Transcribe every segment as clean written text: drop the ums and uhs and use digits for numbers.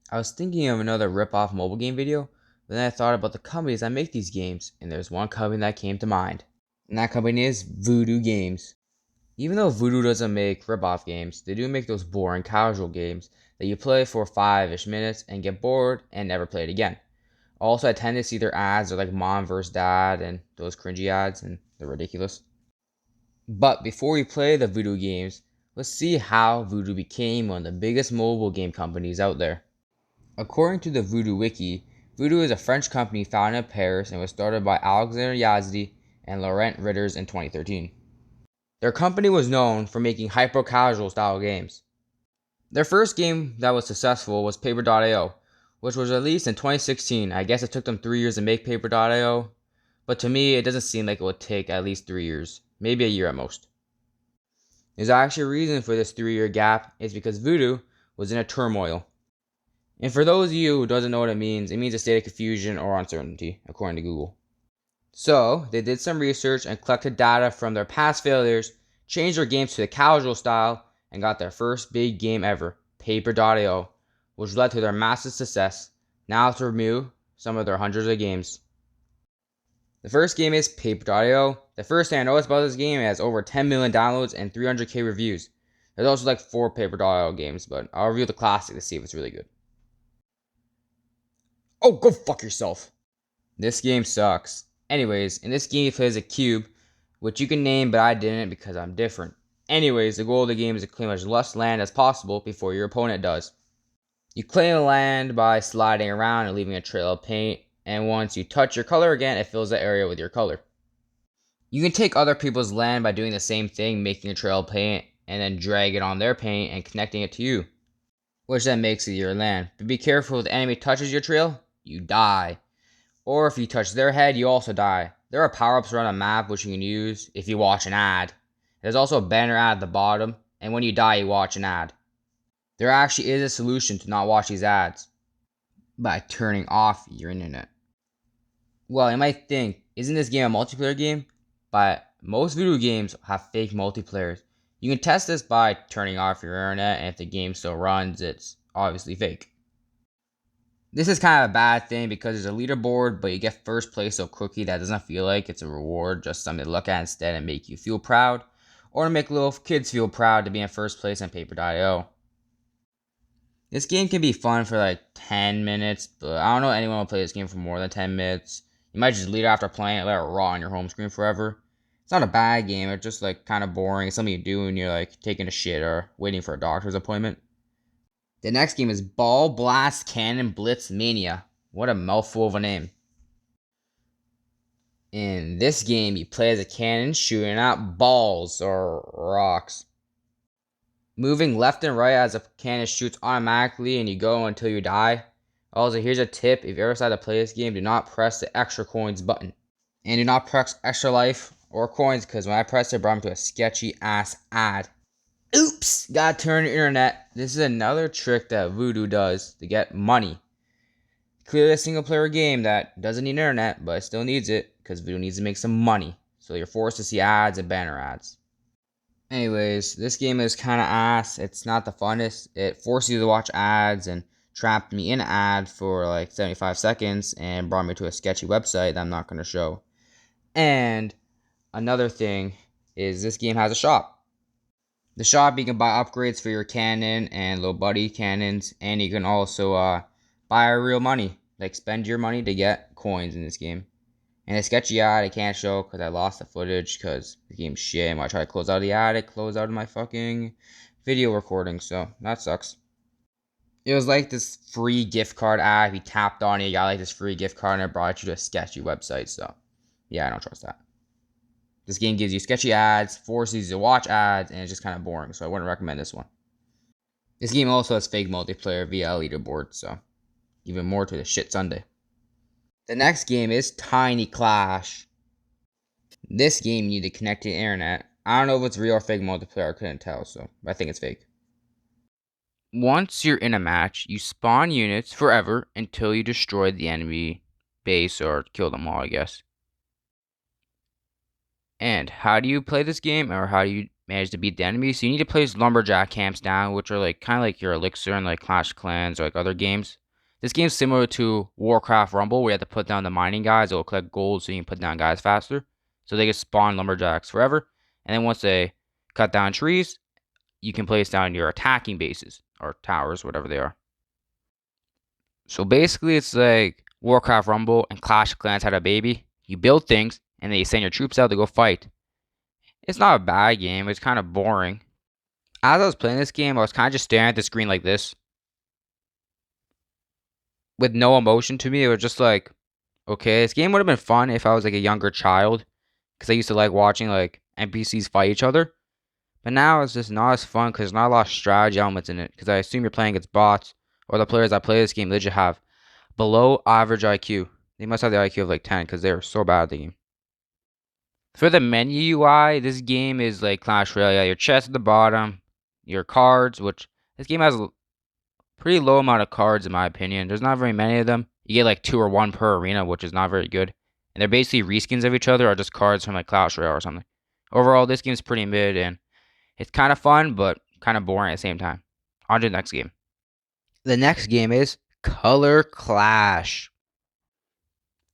I was thinking of another rip-off mobile game video, but then I thought about the companies that make these games, and there's one company that came to mind. And that company is Voodoo Games. Even though Voodoo doesn't make rip-off games, they do make those boring casual games that you play for 5-ish minutes and get bored and never play it again. Also, I tend to see their ads are like mom vs. dad and those cringy ads, and they're ridiculous. But before we play the Voodoo games, let's see how Voodoo became one of the biggest mobile game companies out there. According to the Voodoo Wiki, Voodoo is a French company founded in Paris and was started by Alexander Yazdi and Laurent Ritters in 2013. Their company was known for making hyper-casual style games. Their first game that was successful was Paper.io, which was released in 2016. I guess it took them 3 years to make Paper.io, but to me it doesn't seem like it would take at least 3 years, maybe a year at most. There's actually a reason for this 3-year gap. It's because Voodoo was in a turmoil. And for those of you who doesn't know what it means a state of confusion or uncertainty, according to Google. So, they did some research and collected data from their past failures, changed their games to the casual style, and got their first big game ever, Paper.io, which led to their massive success. Now to review some of their hundreds of games. The first game is Paper.io. The first thing I noticed about this game, it has over 10 million downloads and 300k reviews. There's also like 4 Paper.io games, but I'll review the classic to see if it's really good. Oh, go fuck yourself. This game sucks. Anyways, in this game you play as a cube, which you can name, but I didn't because I'm different. Anyways, the goal of the game is to claim as much land as possible before your opponent does. You claim land by sliding around and leaving a trail of paint, and once you touch your color again, it fills the area with your color. You can take other people's land by doing the same thing, making a trail of paint, and then drag it on their paint and connecting it to you, which then makes it your land. But be careful if the enemy touches your trail, you die. Or if you touch their head, you also die. There are power-ups around the map which you can use if you watch an ad. There's also a banner ad at the bottom, and when you die, you watch an ad. There actually is a solution to not watch these ads by turning off your internet. Well, you might think, isn't this game a multiplayer game? But most video games have fake multiplayers. You can test this by turning off your internet, and if the game still runs, it's obviously fake. This is kind of a bad thing because there's a leaderboard, but you get first place so quickly that doesn't feel like it's a reward, just something to look at instead and make you feel proud, or to make little kids feel proud to be in first place on Paper.io. This game can be fun for like 10 minutes, but I don't know anyone will play this game for more than 10 minutes. You might just leave it after playing it, let it rot on your home screen forever. It's not a bad game, it's just like kind of boring. It's something you do when you're like taking a shit or waiting for a doctor's appointment. The next game is Ball Blast Cannon Blitz Mania. What a mouthful of a name. In this game, you play as a cannon shooting out balls or rocks, moving left and right as a cannon shoots automatically, and you go until you die. Also, here's a tip: if you ever decide to play this game, do not press the extra coins button. And do not press extra life or coins, because when I pressed it, it brought me to a sketchy ass ad. Oops! Gotta turn the internet. This is another trick that Voodoo does to get money. Clearly a single player game that doesn't need internet, but it still needs it, because Voodoo needs to make some money. So you're forced to see ads and banner ads. Anyways, this game is kind of ass. It's not the funnest. It forces you to watch ads and trapped me in an ad for like 75 seconds and brought me to a sketchy website that I'm not going to show. And another thing is this game has a shop. The shop, you can buy upgrades for your cannon and little buddy cannons, and you can also buy real money, like spend your money to get coins in this game. And a sketchy ad I can't show because I lost the footage because the game's shit, and when I try to close out the ad, it closed out of my fucking video recording, so that sucks. It was like this free gift card ad. If you tapped on it, you got like this free gift card, and it brought you to a sketchy website, so yeah, I don't trust that. This game gives you sketchy ads, forces you to watch ads, and it's just kind of boring, so I wouldn't recommend this one. This game also has fake multiplayer via leaderboard, so even more to the shit Sunday. The next game is Tiny Clash. This game you need to connect to the internet. I don't know if it's real or fake multiplayer, I couldn't tell, so I think it's fake. Once you're in a match, you spawn units forever until you destroy the enemy base or kill them all, I guess. And how do you play this game, or how do you manage to beat the enemy. So you need to place lumberjack camps down, which are like kind of like your elixir in like Clash of Clans or like other games. This game's similar to Warcraft Rumble, where you have to put down the mining guys. It'll collect gold so you can put down guys faster. So they can spawn lumberjacks forever. And then once they cut down trees, you can place down your attacking bases or towers, whatever they are. So basically, it's like Warcraft Rumble and Clash of Clans had a baby. You build things, and then you send your troops out to go fight. It's not a bad game. It's kind of boring. As I was playing this game, I was kind of just staring at the screen like this, with no emotion to me. It was just like, okay, this game would have been fun if I was like a younger child, because I used to like watching like NPCs fight each other. But now it's just not as fun because there's not a lot of strategy elements in it. Because I assume you're playing against bots, or the players that play this game legit have below average IQ. They must have the IQ of like 10 because they're so bad at the game. For the menu UI, this game is like Clash Royale. Yeah, your chest at the bottom, your cards, which this game has a pretty low amount of cards in my opinion. There's not very many of them. You get like 2 or 1 per arena, which is not very good. And they're basically reskins of each other or just cards from like Clash Royale or something. Overall, this game's pretty mid and it's kind of fun, but kind of boring at the same time. On to the next game. The next game is Color Clash.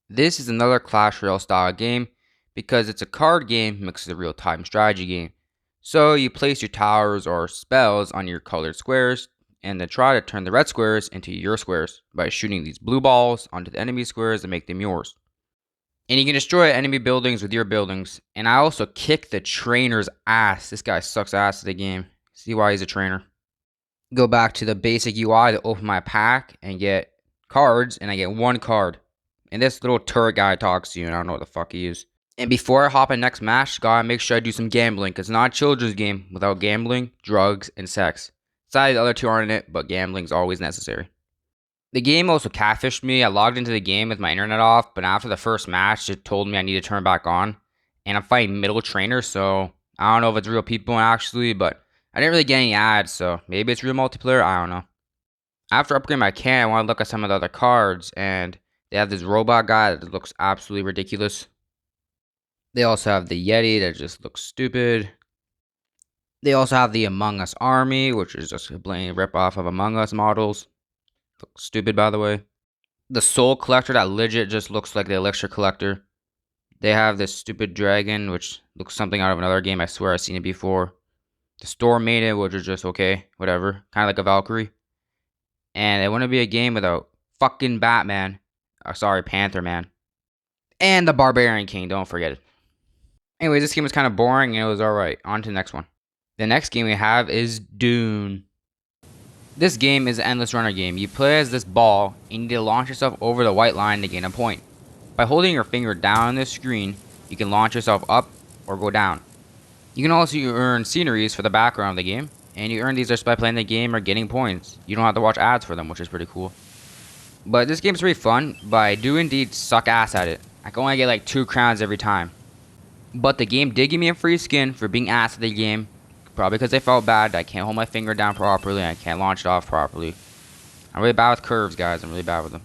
This is another Clash Royale style game because it's a card game mixed with a real-time strategy game. So you place your towers or spells on your colored squares and then try to turn the red squares into your squares by shooting these blue balls onto the enemy squares and make them yours. And you can destroy enemy buildings with your buildings. And I also kick the trainer's ass. This guy sucks ass at the game. See why he's a trainer. Go back to the basic UI to open my pack and get cards. And I get 1 card. And this little turret guy talks to you and I don't know what the fuck he is. And before I hop in next match, gotta make sure I do some gambling. Because it's not a children's game without gambling, drugs, and sex. Sadly, the other 2 aren't in it, but gambling is always necessary. The game also catfished me. I logged into the game with my internet off, but after the first match, it told me I need to turn it back on. And I'm fighting middle trainers, so I don't know if it's real people actually, but I didn't really get any ads, so maybe it's real multiplayer, I don't know. After upgrading my can, I want to look at some of the other cards, and they have this robot guy that looks absolutely ridiculous. They also have the Yeti that just looks stupid. They also have the Among Us army, which is just a blatant ripoff of Among Us models. Looks stupid, by the way. The Soul Collector that legit just looks like the Elixir Collector. They have this stupid dragon, which looks something out of another game. I swear I've seen it before. The Storm Maiden, which is just okay, whatever. Kind of like a Valkyrie. And it wouldn't be a game without fucking Batman. Sorry, Panther Man. And the Barbarian King, don't forget it. Anyways, this game was kind of boring and it was alright. On to the next one. The next game we have is Dune. This game is an endless runner game. You play as this ball and you need to launch yourself over the white line to gain a point. By holding your finger down on this screen, you can launch yourself up or go down. You can also earn sceneries for the background of the game, and you earn these just by playing the game or getting points. You don't have to watch ads for them, which is pretty cool. But this game's pretty fun, but I do indeed suck ass at it. I can only get like 2 crowns every time. But the game did give me a free skin for being ass at the game. Probably because I felt bad. I can't hold my finger down properly and I can't launch it off properly. I'm really bad with curves, guys. I'm really bad with them.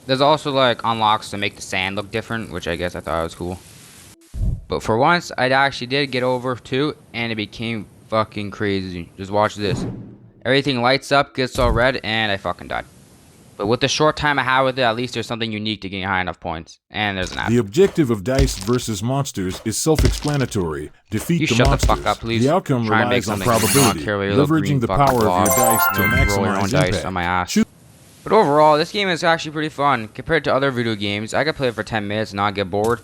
There's also like unlocks to make the sand look different, which I guess I thought was cool. But for once, I actually did get over to, and it became fucking crazy. Just watch this. Everything lights up, gets all red, and I fucking died. But with the short time I had with it, at least there's something unique to getting high enough points. And there's an app. The objective of Dice versus Monsters is self-explanatory. Defeat the monsters. Shut the fuck up, please. The outcome relies on probability, leveraging the power of your dice to maximize impact. On my ass. But overall, this game is actually pretty fun. Compared to other Voodoo games, I could play it for 10 minutes and not get bored.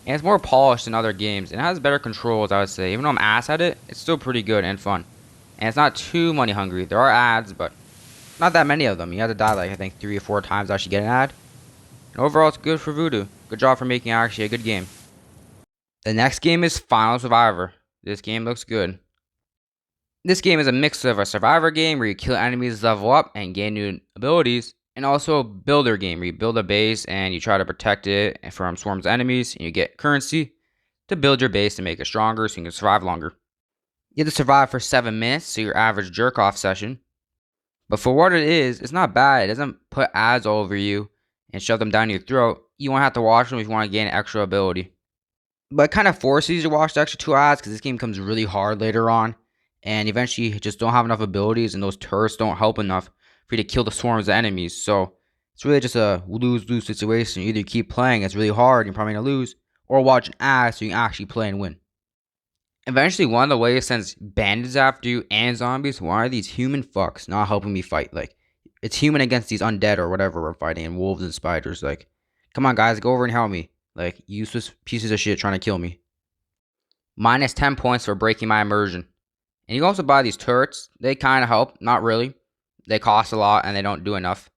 And it's more polished than other games. And it has better controls, I would say. Even though I'm ass at it, it's still pretty good and fun. And it's not too money hungry. There are ads, but not that many of them. You have to die like I think 3 or 4 times to actually get an ad. And overall, it's good for Voodoo. Good job for making actually a good game. The next game is Final Survivor. This game looks good. This game is a mix of a survivor game where you kill enemies, level up, and gain new abilities. And also a builder game where you build a base and you try to protect it from swarms of enemies. And you get currency to build your base and make it stronger so you can survive longer. You have to survive for 7 minutes, so your average jerk-off session. But for what it is, it's not bad. It doesn't put ads all over you and shove them down your throat. You won't have to watch them if you want to gain extra ability. But it kind of forces you to watch the extra 2 ads because this game becomes really hard later on. And eventually you just don't have enough abilities, and those turrets don't help enough for you to kill the swarms of enemies. So it's really just a lose-lose situation. You either keep playing, it's really hard, you're probably going to lose, or watch an ad so you can actually play and win. Eventually, one of the ways sends bandits after you and zombies. Why are these human fucks not helping me fight? Like, it's human against these undead or whatever we're fighting, and wolves and spiders. Like, come on, guys, go over and help me. Like, useless pieces of shit trying to kill me. Minus 10 points for breaking my immersion. And you can also buy these turrets. They kind of help. Not really. They cost a lot and they don't do enough.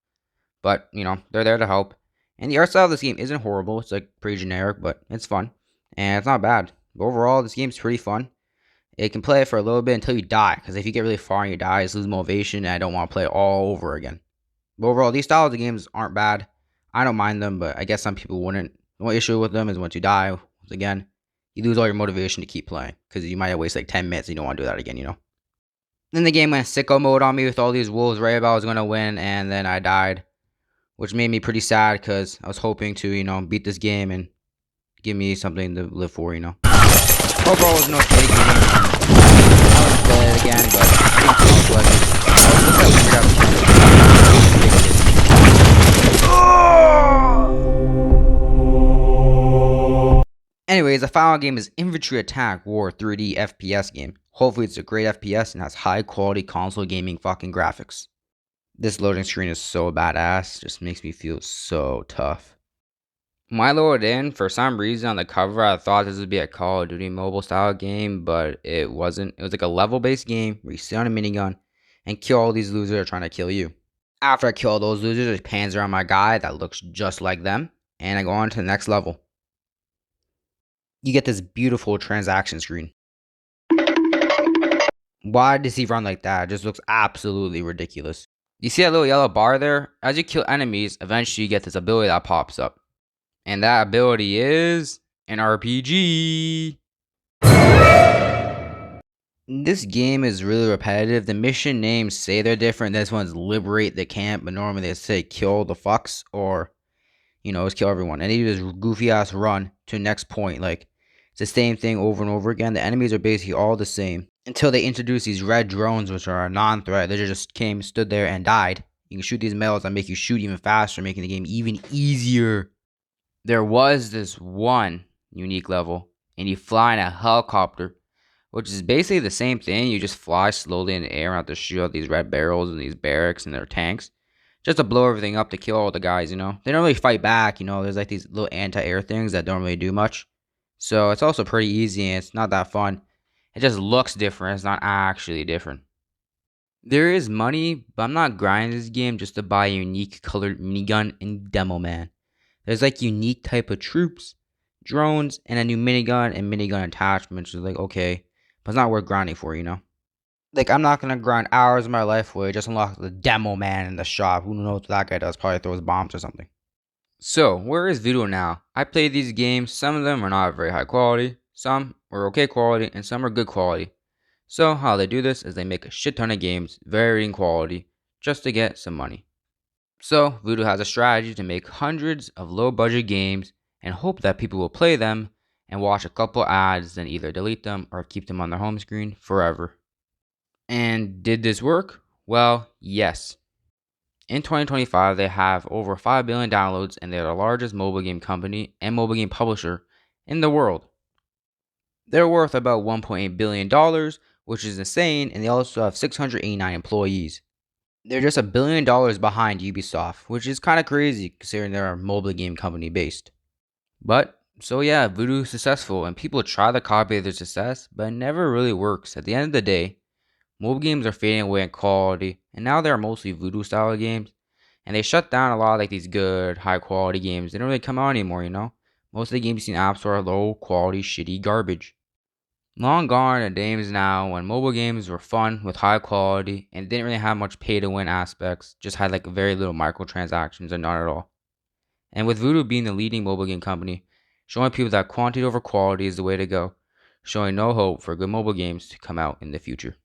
But, they're there to help. And the art style of this game isn't horrible. It's like pretty generic, but it's fun. And it's not bad. But overall, this game's pretty fun. You can play it for a little bit until you die. Because if you get really far and you die, you lose motivation. And I don't want to play it all over again. But overall, these styles of games aren't bad. I don't mind them, but I guess some people wouldn't. The only issue with them is once you die, again, you lose all your motivation to keep playing. Because you might have wasted like 10 minutes and you don't want to do that again, Then the game went sicko mode on me with all these wolves right about I was going to win. And then I died. Which made me pretty sad because I was hoping to, beat this game and give me something to live for, Overall, it was no fake game. I wouldn't play it again, but it sounds like Anyways, the final game is Infantry Attack War 3D FPS game. Hopefully it's a great FPS and has high quality console gaming fucking graphics. This loading screen is so badass, just makes me feel so tough. When I loaded in, for some reason on the cover I thought this would be a Call of Duty mobile style game, but it wasn't. It was like a level based game where you sit on a minigun and kill all these losers that are trying to kill you. After I kill all those losers, it pans around my guy that looks just like them, and I go on to the next level. You get this beautiful transaction screen. Why does he run like that? It just looks absolutely ridiculous. You see that little yellow bar there? As you kill enemies, eventually you get this ability that pops up. And that ability is an RPG. This game is really repetitive. The mission names say they're different. This one's liberate the camp, but normally they say kill the fucks or, just kill everyone. And they do this goofy ass run to the next point. Like, it's the same thing over and over again. The enemies are basically all the same until they introduce these red drones, which are a non-threat. They just came, stood there, and died. You can shoot these males that make you shoot even faster, making the game even easier. There was this one unique level, and you fly in a helicopter, which is basically the same thing. You just fly slowly in the air and have to shoot out these red barrels and these barracks and their tanks, just to blow everything up to kill all the guys, They don't really fight back, There's like these little anti-air things that don't really do much. So it's also pretty easy and it's not that fun. It just looks different. It's not actually different. There is money, but I'm not grinding this game just to buy a unique colored minigun and demo man. There's like unique type of troops, drones, and a new minigun and minigun attachments. It's like, okay, but it's not worth grinding for, Like, I'm not going to grind hours of my life away just unlock the demo man in the shop. Who knows what that guy does? Probably throws bombs or something. So, where is Voodoo now? I played these games. Some of them are not very high quality. Some are okay quality, and some are good quality. So, how they do this is they make a shit ton of games, varying quality, just to get some money. So, Voodoo has a strategy to make hundreds of low-budget games and hope that people will play them and watch a couple ads, then either delete them or keep them on their home screen forever. And did this work? Well, yes. In 2025, they have over 5 billion downloads, and they're the largest mobile game company and mobile game publisher in the world. They're worth about $1.8 billion, which is insane, and they also have 689 employees. They're just $1 billion behind Ubisoft, which is kind of crazy considering they're a mobile game company based. But, so yeah, Voodoo is successful, and people try to copy their success, but it never really works. At the end of the day, mobile games are fading away in quality, and now they're mostly Voodoo style games. And they shut down a lot of like these good, high quality games. They don't really come out anymore, Most of the games you see in App Store are low quality, shitty garbage. Long gone are the days now when mobile games were fun with high quality and didn't really have much pay to win aspects, just had like very little microtransactions or not at all. And with Voodoo being the leading mobile game company, showing people that quantity over quality is the way to go, showing no hope for good mobile games to come out in the future.